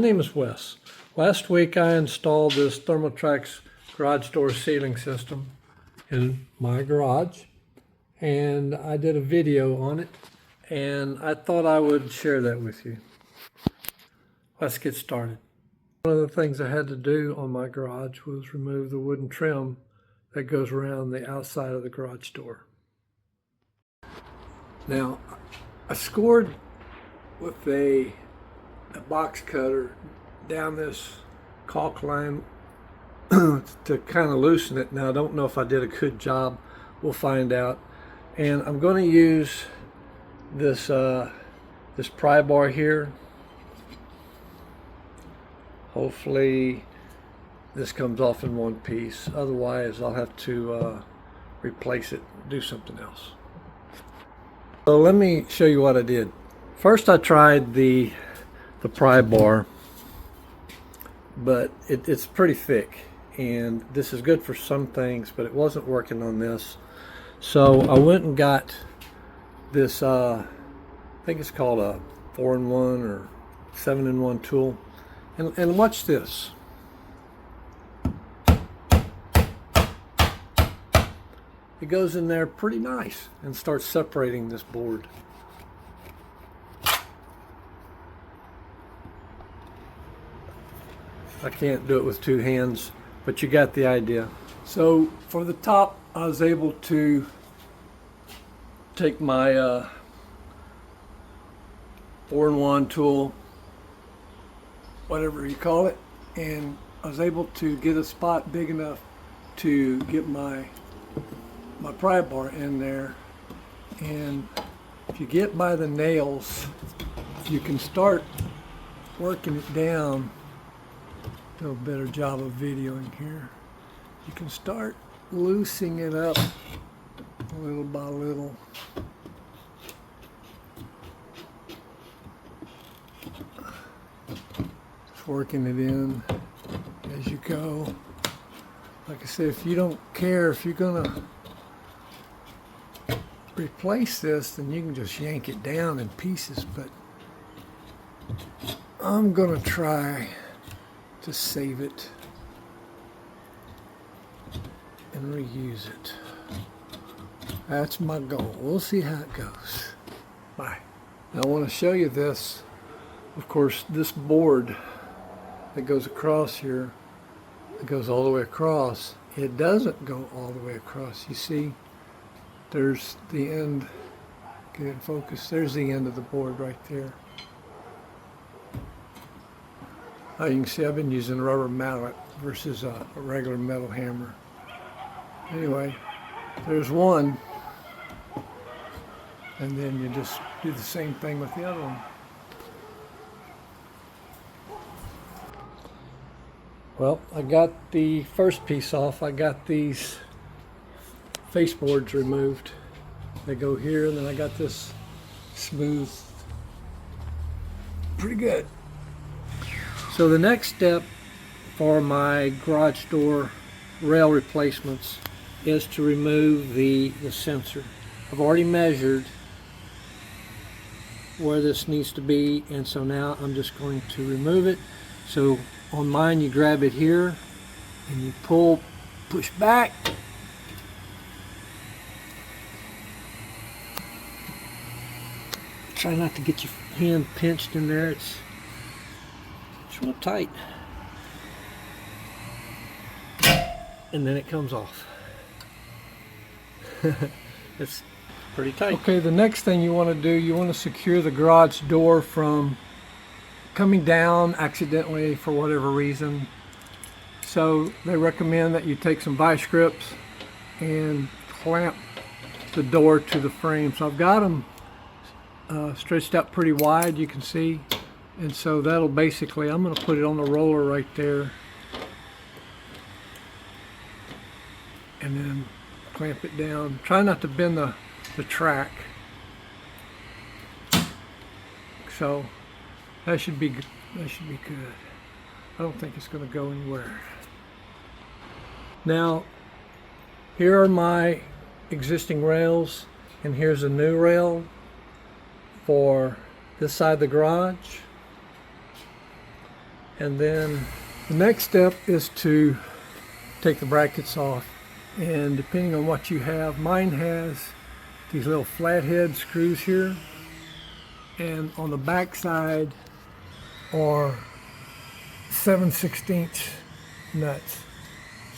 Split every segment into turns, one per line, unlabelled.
name is Wes. Last week I installed this ThermoTraks garage door sealing system in my garage, and I did a video on it, and I thought I would share that with you. Let's get started. One of the things I had to do on my garage was remove the wooden trim that goes around the outside of the garage door. Now, I scored with a box cutter down this caulk line to kind of loosen it. Now, I don't know if I did a good job. We'll find out. And I'm going to use this this pry bar here. Hopefully this comes off in one piece. Otherwise, I'll have to replace it, do something else. So let me show you what I did. First, I tried the pry bar, but it's pretty thick, and this is good for some things, but it wasn't working on this. So I went and got this, I think it's called a 4-in-1 or 7-in-1 tool, and watch this. It goes in there pretty nice and starts separating this board. I can't do it with two hands, but you got the idea. So for the top, I was able to take my 4-in-1 tool, whatever you call it, and I was able to get a spot big enough to get my pry bar in there. And if you get by the nails, you can start working it down. Do a better job of videoing here. You can start loosening it up little by little. Just working it in as you go. Like I said, if you don't care if you're gonna replace this, then you can just yank it down in pieces, but I'm gonna try to save it and reuse it. That's my goal. We'll see how it goes. Bye. Now I want to show you this. Of course, this board that goes across here, it goes all the way across. It doesn't go all the way across. You see, there's the end. Get it in focus. There's the end of the board right there. You can see I've been using a rubber mallet versus a regular metal hammer. Anyway, there's one, and then you just do the same thing with the other one. Well, I got the first piece off. I got these face boards removed. They go here, and then I got this smooth, pretty good. So the next step for my garage door rail replacements is to remove the sensor. I've already measured where this needs to be, and so now I'm just going to remove it. So on mine, you grab it here and you pull, push back. Try not to get your hand pinched in there. It's real tight, and then it comes off. It's pretty tight. Okay, the next thing you want to do, you want to secure the garage door from coming down accidentally for whatever reason. So they recommend that you take some vice grips and clamp the door to the frame. So I've got them stretched out pretty wide, you can see. And so that'll basically, I'm going to put it on the roller right there, and then clamp it down. Try not to bend the track. So that should be good. That should be good. I don't think it's going to go anywhere. Now, here are my existing rails, and here's a new rail for this side of the garage. And then the next step is to take the brackets off. And depending on what you have, mine has these little flathead screws here. And on the back side are 7/16 nuts.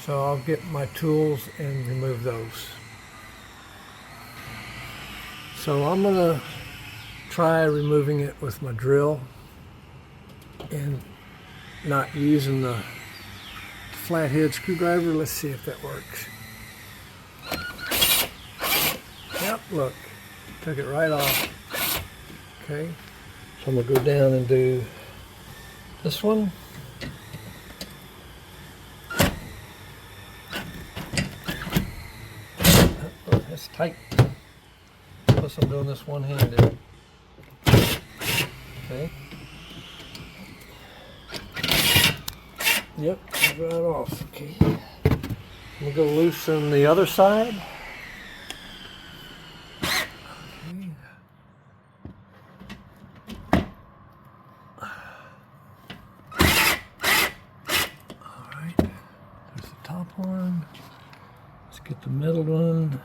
So I'll get my tools and remove those. So I'm gonna try removing it with my drill and not using the flathead screwdriver. Let's see if that works. Yep, look, took it right off. Okay, so I'm gonna go down and do this one. Oh, that's tight. Plus I'm doing this one-handed. Okay. Yep, right off. Okay. I'm gonna go loosen the other side. Okay. All right. There's the top one. Let's get the middle one.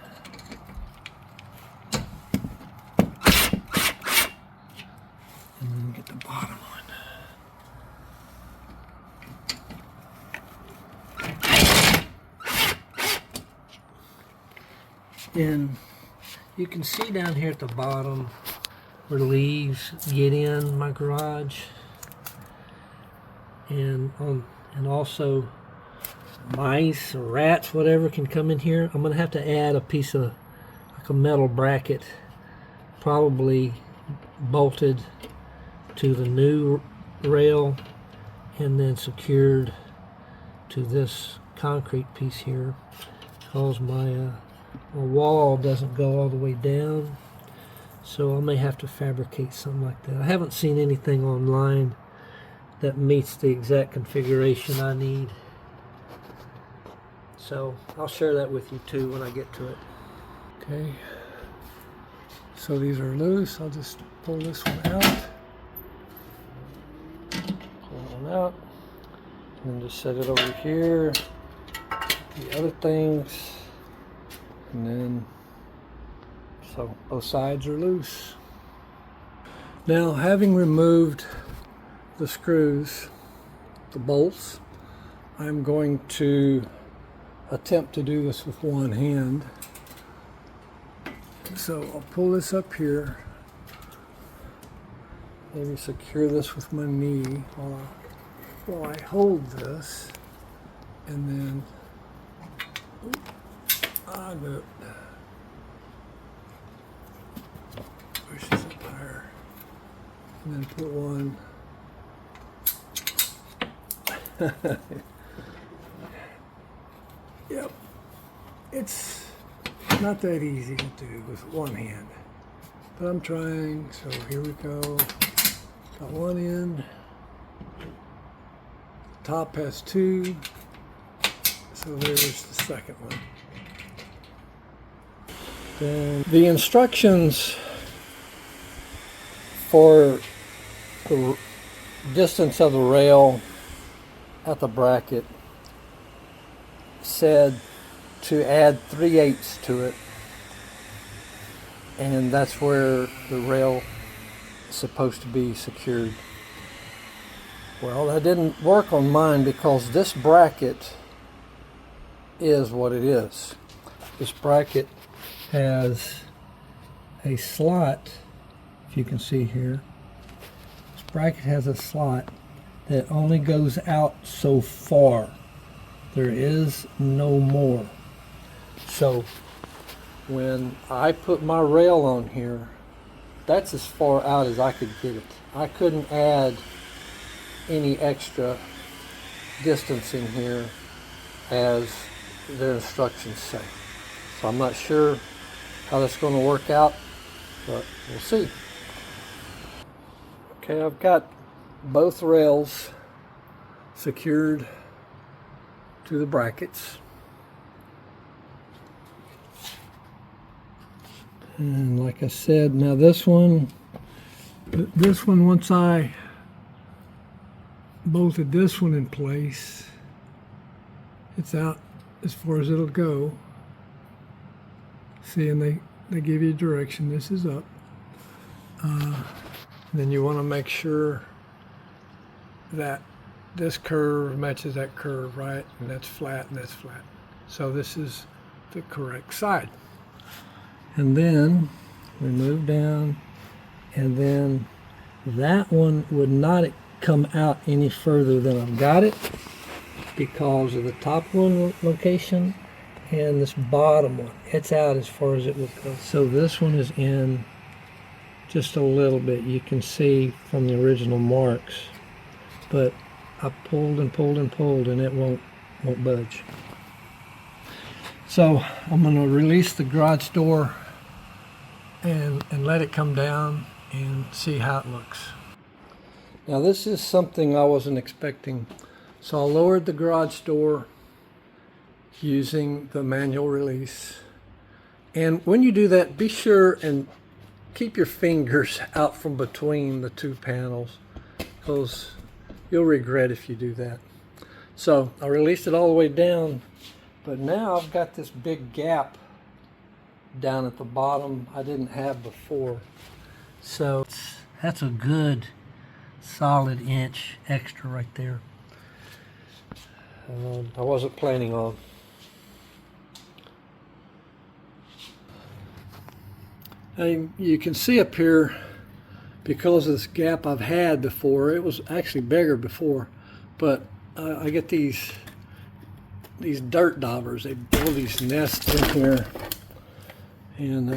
And then get the bottom one. And you can see down here at the bottom where leaves get in my garage, and also mice or rats, whatever, can come in here. I'm gonna have to add a piece of like a metal bracket, probably bolted to the new rail and then secured to this concrete piece here, because my wall doesn't go all the way down, so I may have to fabricate something like that. I haven't seen anything online that meets the exact configuration I need, so I'll share that with you too when I get to it. Okay, so these are loose. I'll just pull this one out, and then just set it over here. The other things. And then, so both sides are loose. Now, having removed the screws, the bolts, I'm going to attempt to do this with one hand. So I'll pull this up here, maybe secure this with my knee while I hold this, and then I do it. Push this up higher, and then put one. Yep, it's not that easy to do with one hand, but I'm trying. So here we go. Got one end. The top has two, so there's the second one. Then the instructions for the distance of the rail at the bracket said to add 3/8 to it, and that's where the rail is supposed to be secured. Well, that didn't work on mine because this bracket is what it is. This bracket has a slot, if you can see here. This bracket has a slot that only goes out so far. There is no more. So when I put my rail on here, that's as far out as I could get it. I couldn't add any extra distance in here as their instructions say. So I'm not sure how that's going to work out, but we'll see. Okay, I've got both rails secured to the brackets. And like I said, now this one once I bolted this one in place. It's out as far as it'll go. See, and they give you direction. This is up. Then you want to make sure that this curve matches that curve, right? And that's flat and that's flat. So this is the correct side. And then we move down, and then that one would not come out any further than I've got it because of the top one location and this bottom one. It's out as far as it will go. So this one is in just a little bit. You can see from the original marks, but I pulled and pulled and pulled and it won't budge. So I'm going to release the garage door and let it come down and see how it looks. Now this is something I wasn't expecting. So I lowered the garage door using the manual release. And when you do that, be sure and keep your fingers out from between the two panels, because you'll regret if you do that. So I released it all the way down, but now I've got this big gap down at the bottom I didn't have before. So that's a good solid inch extra right there. I wasn't planning on. And you can see up here, because of this gap I've had before, it was actually bigger before, but I get these dirt daubers. They build these nests in here and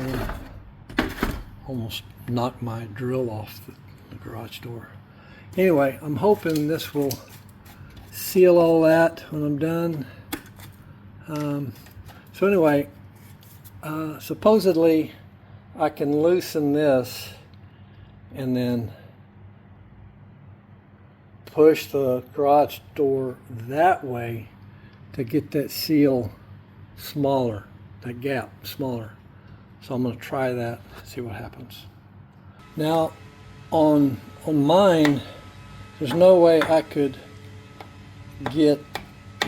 almost knocked my drill off the garage door. Anyway, I'm hoping this will seal all that when I'm done. So anyway, supposedly I can loosen this and then push the garage door that way to get that seal smaller, that gap smaller. So I'm going to try that, see what happens. Now on mine, there's no way I could get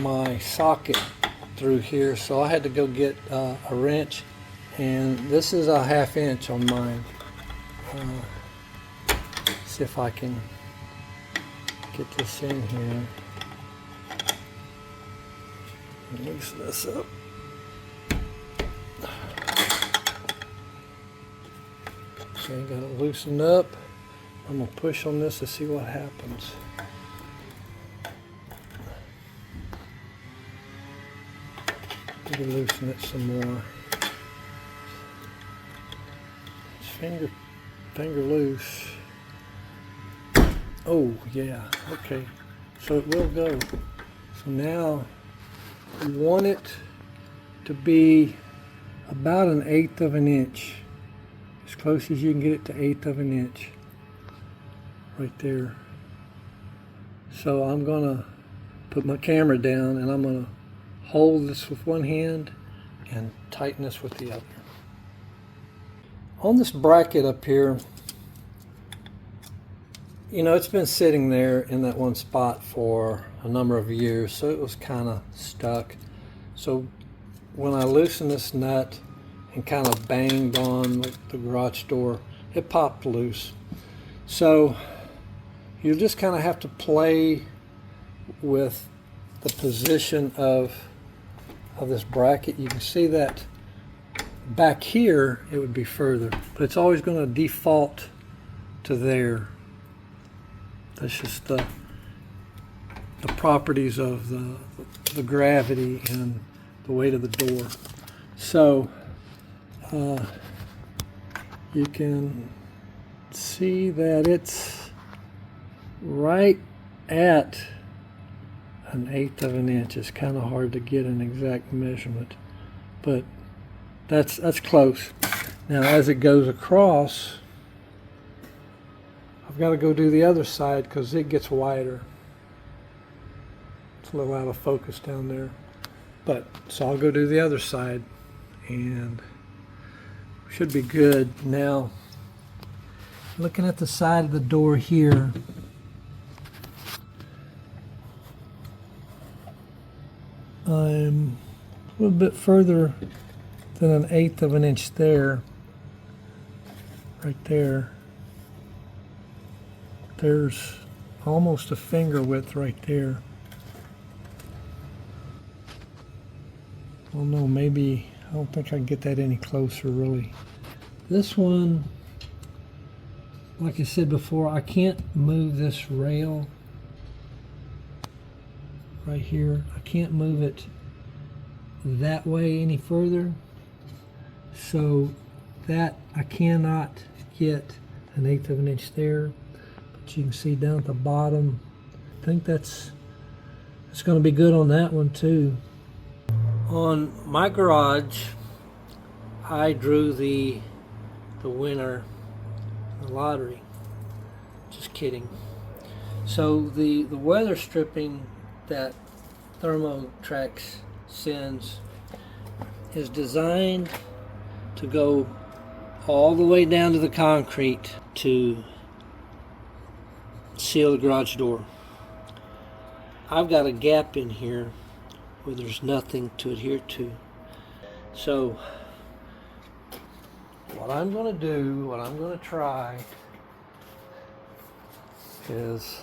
my socket through here, so I had to go get a wrench, and this is a 1/2 inch on mine. See if I can get this in here. Loosen this up. Okay, got it loosened up. I'm gonna push on this to see what happens. Maybe loosen it some more. Finger loose. Oh yeah, okay. So it will go. So now we want it to be about 1/8 of an inch. As close as you can get it to 1/8 of an inch. Right there. So I'm gonna put my camera down and I'm gonna hold this with one hand and tighten this with the other. On this bracket up here, you know, it's been sitting there in that one spot for a number of years, so it was kind of stuck. So when I loosened this nut and kind of banged on the garage door, it popped loose. So you just kind of have to play with the position of this bracket. You can see that back here it would be further, but it's always going to default to there. That's just the properties of the gravity and the weight of the door. So you can see that it's right at 1/8 of an inch. It's kind of hard to get an exact measurement, but that's close. Now as it goes across, I've got to go do the other side because it gets wider. It's a little out of focus down there, but so I'll go do the other side and should be good. Now looking at the side of the door here, I'm a little bit further than 1/8 of an inch there. Right there. There's almost a finger width right there. Well, no, maybe, I don't think I can get that any closer really. This one, like I said before, I can't move this rail right here. I can't move it that way any further. So that I cannot get 1/8 of an inch there. But you can see down at the bottom, I think it's going to be good on that one too. On my garage, I drew the winner, the lottery. Just kidding. So the weather stripping that ThermoTraks sends is designed to go all the way down to the concrete to seal the garage door. I've got a gap in here where there's nothing to adhere to. So what I'm going to do, what I'm going to try is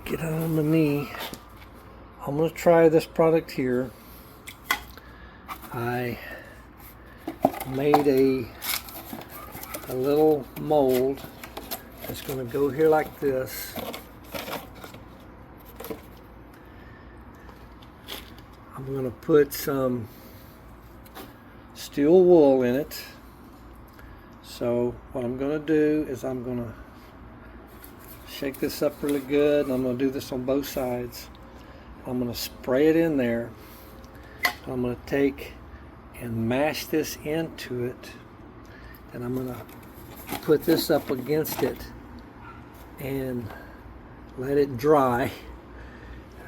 get on my knee. I'm going to try this product here. I made a little mold that's going to go here like this. I'm going to put some steel wool in it. So what I'm going to do is I'm going to shake this up really good, and I'm going to do this on both sides. I'm going to spray it in there. I'm going to take and mash this into it, and I'm going to put this up against it and let it dry.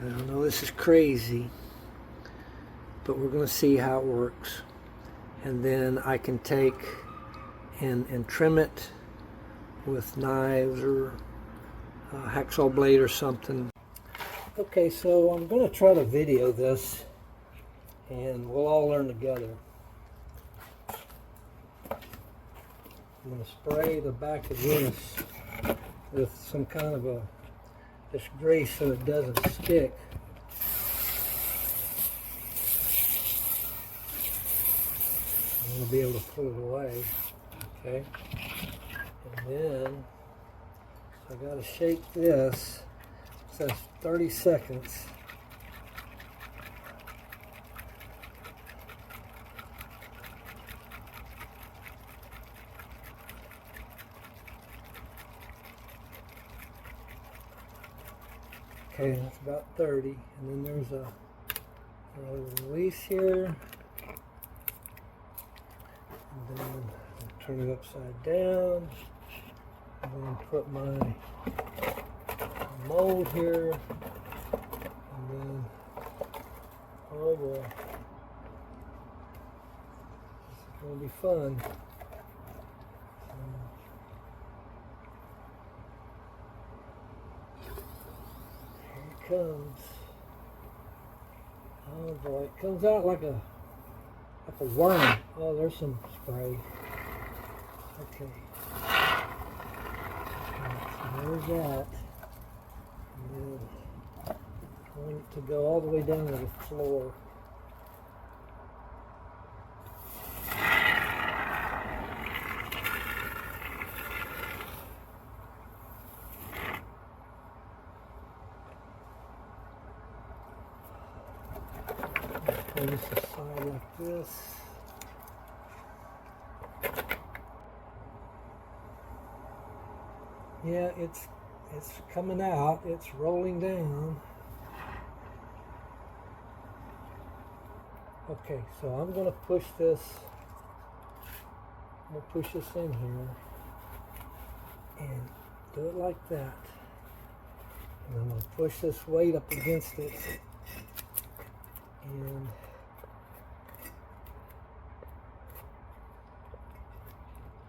I know this is crazy, but we're going to see how it works. And then I can take and trim it with knives or a hacksaw blade or something. Okay, so I'm going to try to video this, and we'll all learn together. I'm going to spray the back of this with some kind of this grease so it doesn't stick. I'm going to be able to pull it away. Okay, and then I got to shake this. It says 30 seconds. Okay, that's about 30, and then there's a release here, and then I'll turn it upside down, and then put my mold here, and then, oh boy, this is going to be fun. Comes. Oh boy, it comes out like a worm. Oh, there's some spray. Okay. So there's that. And then I want it to go all the way down to the floor. Pull this aside like this. Yeah, it's coming out. It's rolling down. Okay, so I'm going to push this. I'm going to push this in here and do it like that. And I'm going to push this weight up against it. And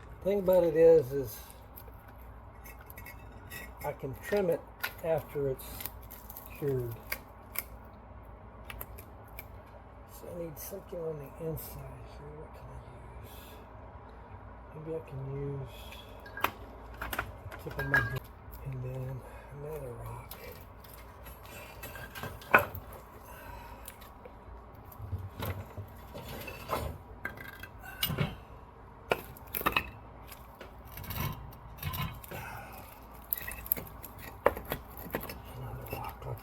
the thing about it is I can trim it after it's secured. So I need something on the inside here. What can I use? Maybe I can use tip of my drill and then another rock.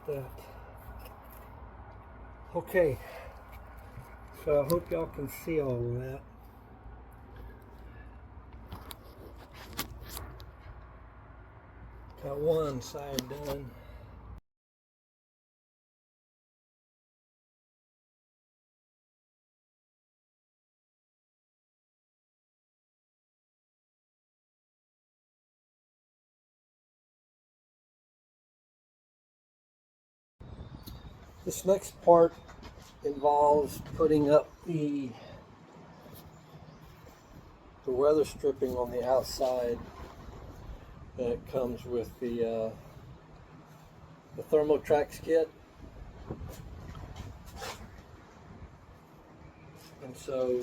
That. Okay, so I hope y'all can see all of that. Got one side done. This next part involves putting up the weather stripping on the outside that comes with the ThermoTraks kit. And so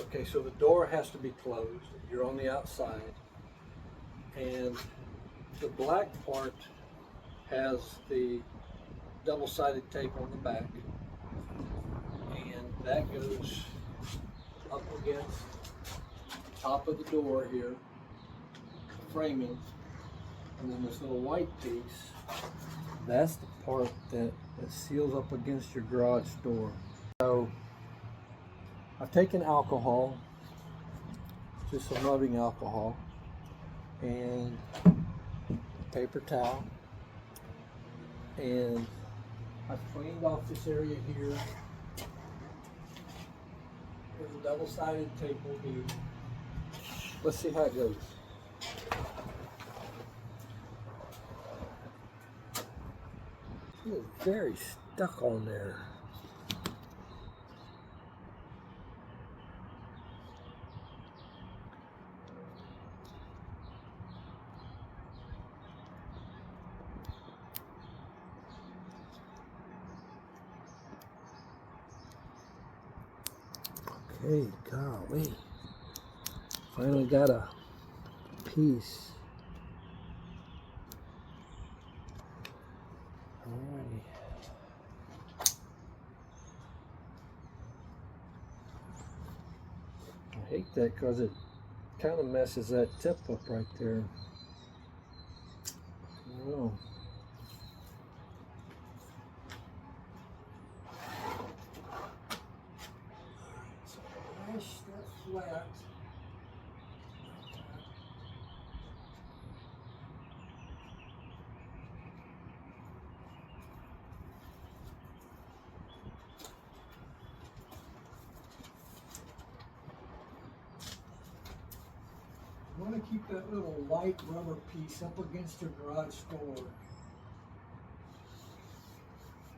okay, so the door has to be closed. You're on the outside, and the black part has the double-sided tape on the back, and that goes up against the top of the door here, the framing, and then this little white piece, that's the part that seals up against your garage door. So I've taken alcohol, just some rubbing alcohol, and paper towel, and I've cleaned off this area here where the double-sided tape will be. Let's see how it goes. It is very stuck on there. Okay, golly. Finally got a piece. Alrighty. I hate that because it kind of messes that tip up right there. Oh. That flat. You want to keep that little light rubber piece up against your garage door.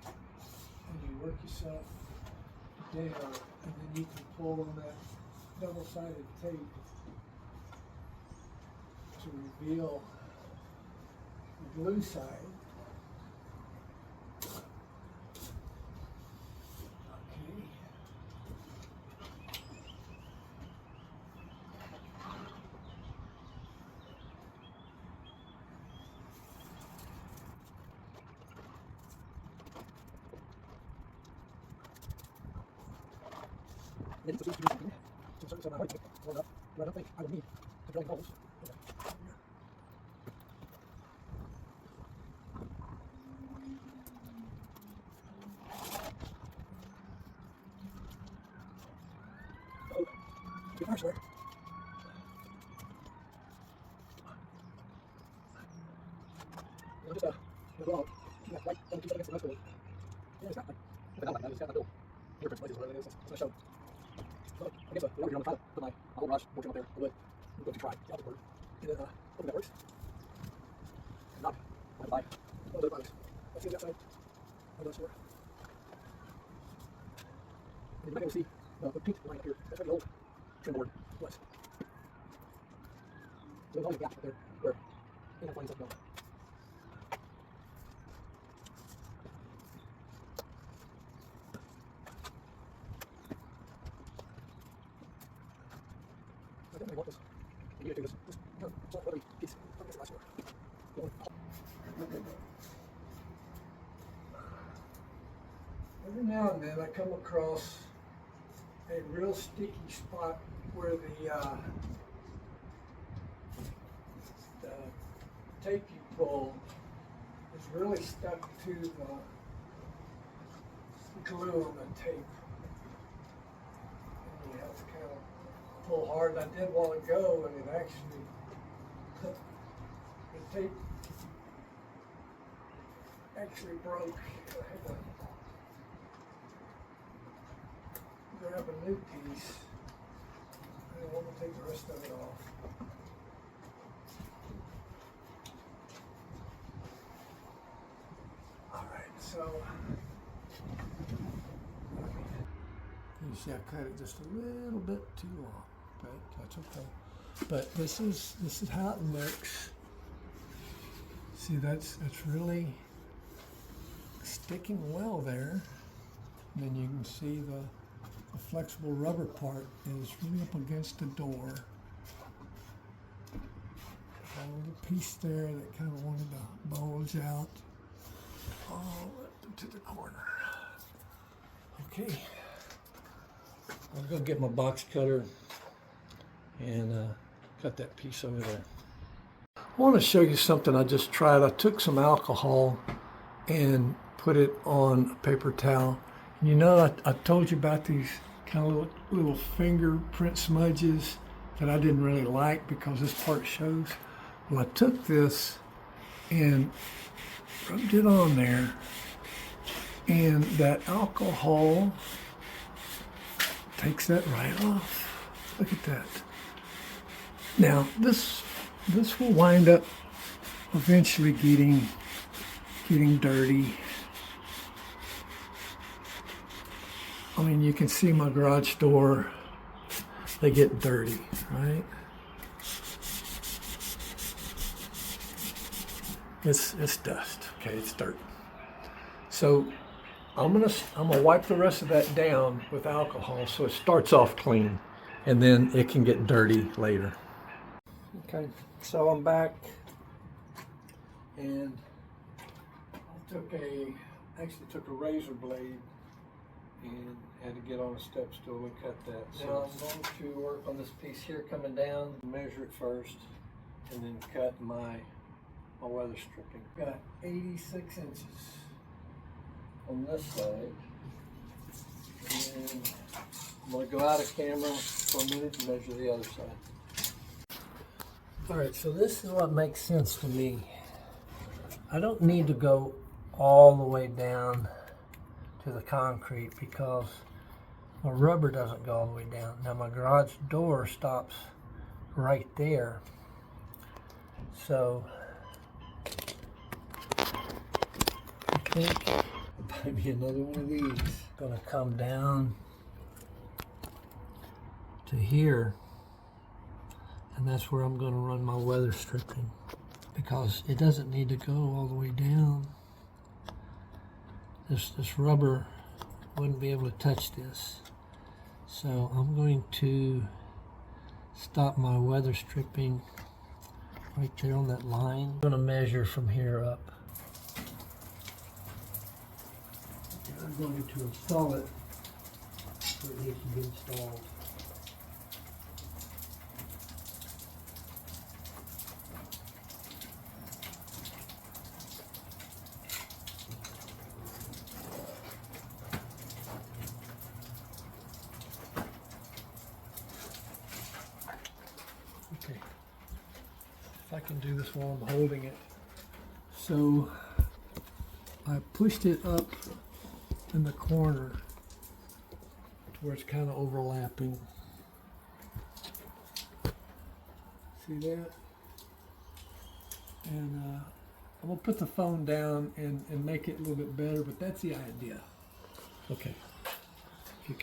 And you work yourself there, and then you can pull on that double-sided tape to reveal the glue side. Okay. So now I don't think I would need to drill holes. Oh, get first there. Just go out. Right, don't keep it against the rest of it. Yeah, it's got like, the hell like that, it's got that little fingerprint place is what it is. It's gonna show. So I guess the rubber here on the side, put my whole garage working up there, the wood. I'm going to try the outdoor word. And then hopefully that works. If not, I'll buy one of those products. Let's see the outside of the store. And you're not going to see the pink line up here. That's where the old trim board was. So there's always a gap up there where you can't find something else. Every now and then I come across a real sticky spot where the tape you pull is really stuck to the glue on the tape. And you have to kind of pull hard. I did want to go, and it actually, the tape actually broke. I had to grab a new piece. I want to take the rest of it off. Alright, so you see I cut it just a little bit too long, but that's okay. But this is how it looks. See, that's really sticking well there. And then you can see the flexible rubber part is really up against the door. Got a little piece there that kind of wanted to bulge out all up to the corner. Okay, I'm gonna get my box cutter and cut that piece over there. I want to show you something I just tried. I took some alcohol and put it on a paper towel. You know, I told you about these kind of little fingerprint smudges that I didn't really like because this part shows. Well, I took this and rubbed it on there, and that alcohol takes that right off. Look at that. Now, this will wind up eventually getting dirty. I mean, you can see my garage door, they get dirty, right? It's dust, okay, it's dirt. So I'm gonna wipe the rest of that down with alcohol so it starts off clean, and then it can get dirty later. Okay, so I'm back, and I actually took a razor blade and had to get on a step stool and cut that. So I'm going to work on this piece here coming down, measure it first, and then cut my weather stripping. Got 86 inches on this side. And I'm going to go out of camera for a minute and measure the other side. Alright, so this is what makes sense to me. I don't need to go all the way down to the concrete because my rubber doesn't go all the way down. Now my garage door stops right there. So I think maybe another one of these. Gonna come down to here, and that's where I'm gonna run my weather stripping because it doesn't need to go all the way down. This rubber wouldn't be able to touch this. So I'm going to stop my weather stripping right there on that line. I'm going to measure from here up. And I'm going to install it where it needs to be installed. Okay, if I can do this while I'm holding it. So I pushed it up in the corner to where it's kind of overlapping. See that? And I'm gonna put the phone down and make it a little bit better, but that's the idea. Okay, if you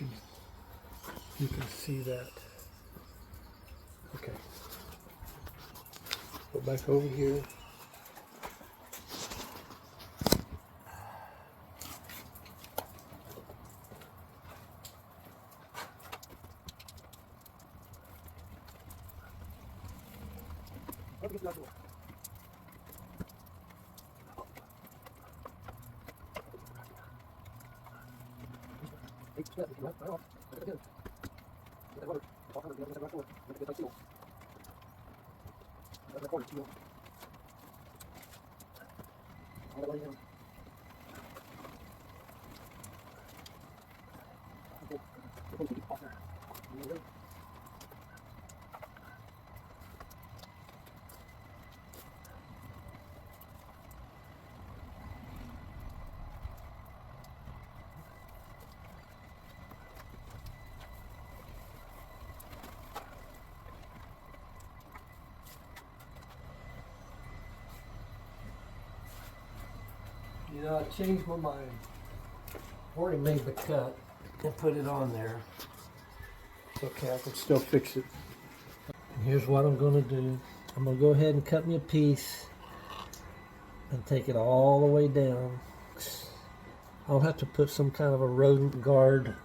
can see that. Okay. Go back over here. You know, I changed my mind. Already made the cut and put it on there. It's okay, I can still fix it. And here's what I'm going to do. I'm going to go ahead and cut me a piece and take it all the way down. I'll have to put some kind of a rodent guard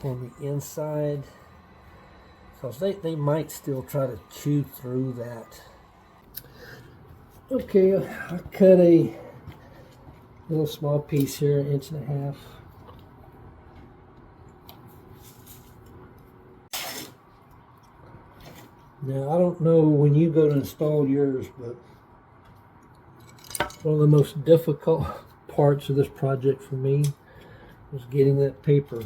on the inside because they might still try to chew through that. Okay, I cut a little small piece here, 1.5 inches. Now, I don't know when you go to install yours, but one of the most difficult parts of this project for me was getting that paper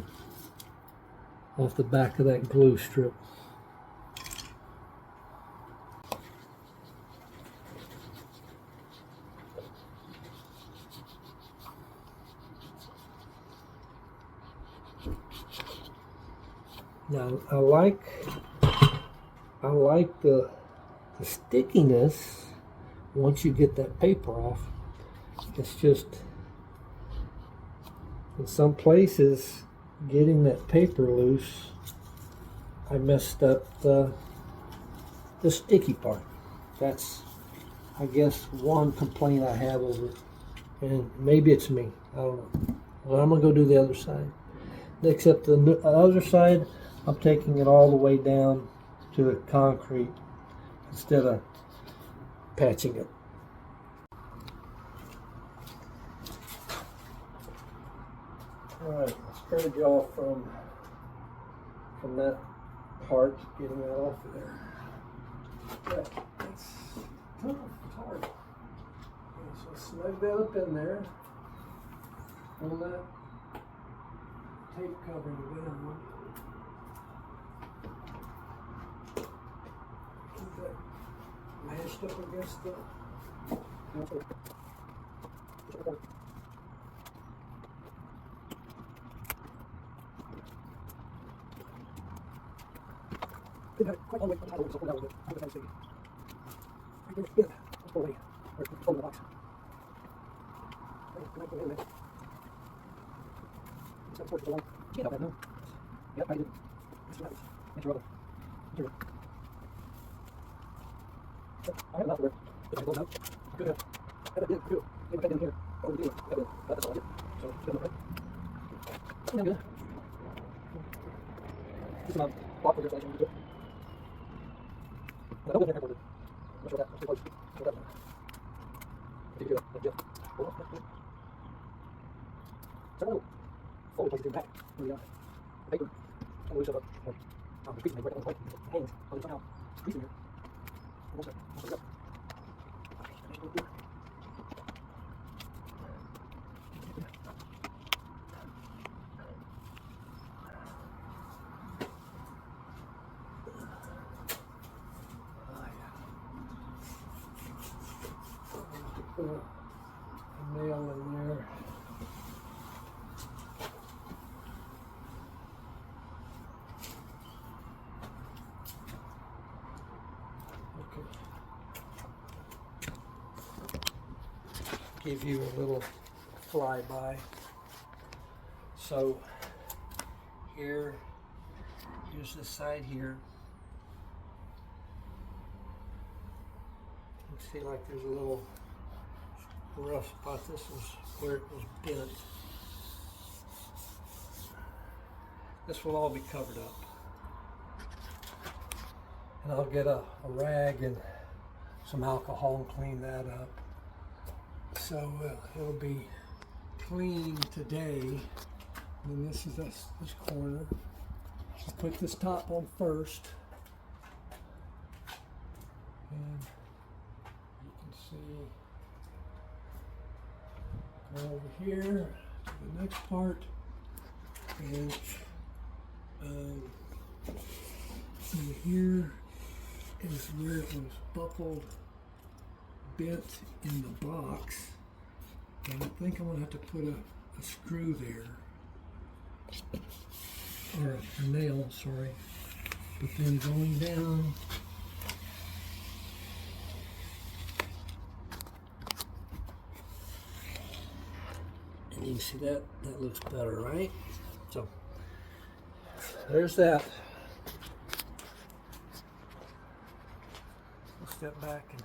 off the back of that glue strip. Now, I like the stickiness once you get that paper off. It's just, in some places, getting that paper loose, I messed up the sticky part. That's, I guess, one complaint I have over it. And maybe it's me, I don't know. Well, I'm gonna go do the other side. Except the other side, I'm taking it all the way down to the concrete instead of patching it. Alright, I spared you off from that part, getting that off of there. But it's tough, it's hard. Okay, so snug that up in there. Pull that tape covering down. Keep that mashed up against the quite all the way to the top, so pull down a little bit. Right there, good. Let's pull away. Or pull the box. Right, put it in there. It's not forced so long. Can't help that, no. Yep, I did. That's right. That's your other. That's your other. I have enough for it. If I close out, good enough. That did, good. Maybe I down here. Oh, we do it. That did. That's all I did. So, it's good enough, right? Yeah, good. Just about block for your selection. Good. I don't get there. I'm sure that. I'm sure close. Sure that. Did you do that? Yeah. Hold on. So, no. Forward places in the back. Here we go. The paper. I'm loose of it. The piece of paper right on the plate. It hangs on the somehow. Squeeze in here. Almost there. Almost there. Put a nail in there. Okay. Give you a little flyby. So here's this side here. You can see like there's a little rough spot. This is where it was bent. This will all be covered up. And I'll get a rag and some alcohol and clean that up. So it'll be clean today. And then this is this corner. I'll put this top on first. And you can see, go over here to the next part. And over here is where it was buckled, bent in the box. And I think I'm going to have to put a screw there. Or a nail, sorry. But then going down, and you can see that looks better, right? So there's that. We'll step back and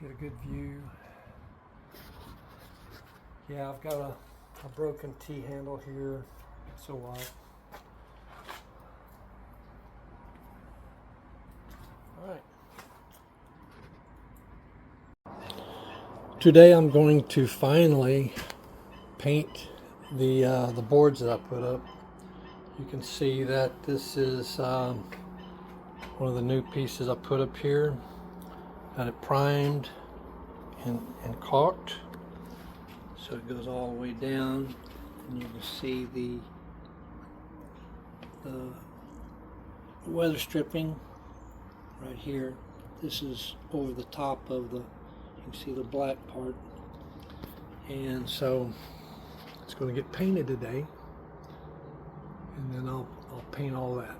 get a good view. Yeah, I've got a broken T-handle here. So what? All right. Today I'm going to finally paint the boards that I put up. You can see that this is one of the new pieces I put up here. Got it primed and caulked, so it goes all the way down, and you can see the weather stripping right here. This is over the top of the, you can see the black part, and so it's going to get painted today, and then I'll paint all that.